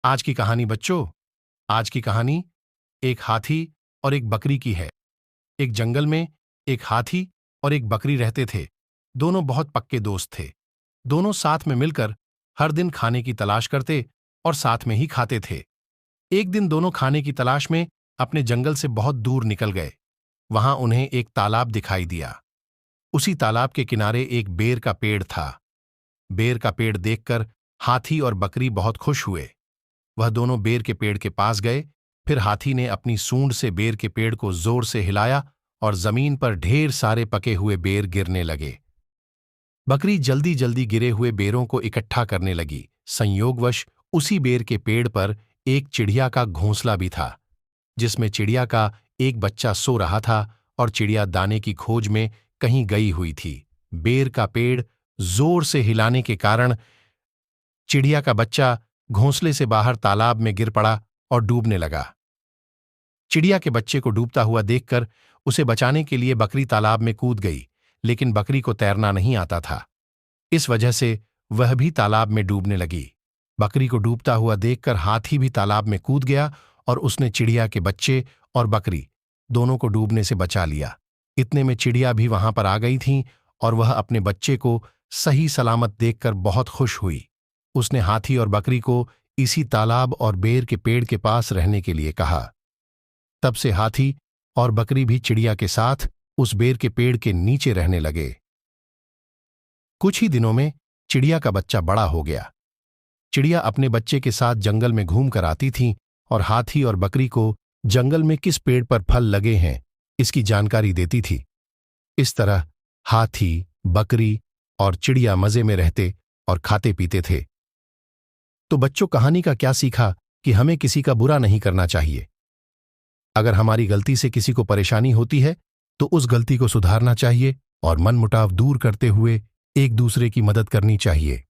आज की कहानी बच्चों, आज की कहानी एक हाथी और एक बकरी की है। एक जंगल में एक हाथी और एक बकरी रहते थे। दोनों बहुत पक्के दोस्त थे। दोनों साथ में मिलकर हर दिन खाने की तलाश करते और साथ में ही खाते थे। एक दिन दोनों खाने की तलाश में अपने जंगल से बहुत दूर निकल गए। वहां उन्हें एक तालाब दिखाई दिया। उसी तालाब के किनारे एक बेर का पेड़ था। बेर का पेड़ देखकर हाथी और बकरी बहुत खुश हुए। वह दोनों बेर के पेड़ के पास गए। फिर हाथी ने अपनी सूंड से बेर के पेड़ को जोर से हिलाया और जमीन पर ढेर सारे पके हुए बेर गिरने लगे। बकरी जल्दी जल्दी गिरे हुए बेरों को इकट्ठा करने लगी। संयोगवश उसी बेर के पेड़ पर एक चिड़िया का घोंसला भी था, जिसमें चिड़िया का एक बच्चा सो रहा था और चिड़िया दाने की खोज में कहीं गई हुई थी। बेर का पेड़ जोर से हिलाने के कारण चिड़िया का बच्चा घोंसले से बाहर तालाब में गिर पड़ा और डूबने लगा। चिड़िया के बच्चे को डूबता हुआ देखकर उसे बचाने के लिए बकरी तालाब में कूद गई, लेकिन बकरी को तैरना नहीं आता था। इस वजह से वह भी तालाब में डूबने लगी। बकरी को डूबता हुआ देखकर हाथी भी तालाब में कूद गया और उसने चिड़िया के बच्चे और बकरी दोनों को डूबने से बचा लिया। इतने में चिड़िया भी वहां पर आ गई थी और वह अपने बच्चे को सही सलामत देखकर बहुत खुश हुई। उसने हाथी और बकरी को इसी तालाब और बेर के पेड़ के पास रहने के लिए कहा। तब से हाथी और बकरी भी चिड़िया के साथ उस बेर के पेड़ के नीचे रहने लगे। कुछ ही दिनों में चिड़िया का बच्चा बड़ा हो गया। चिड़िया अपने बच्चे के साथ जंगल में घूम कर आती थी और हाथी और बकरी को जंगल में किस पेड़ पर फल लगे हैं इसकी जानकारी देती थी। इस तरह हाथी, बकरी और चिड़िया मजे में रहते और खाते पीते थे। तो बच्चों, कहानी का क्या सीखा कि हमें किसी का बुरा नहीं करना चाहिए। अगर हमारी गलती से किसी को परेशानी होती है तो उस गलती को सुधारना चाहिए और मनमुटाव दूर करते हुए एक दूसरे की मदद करनी चाहिए।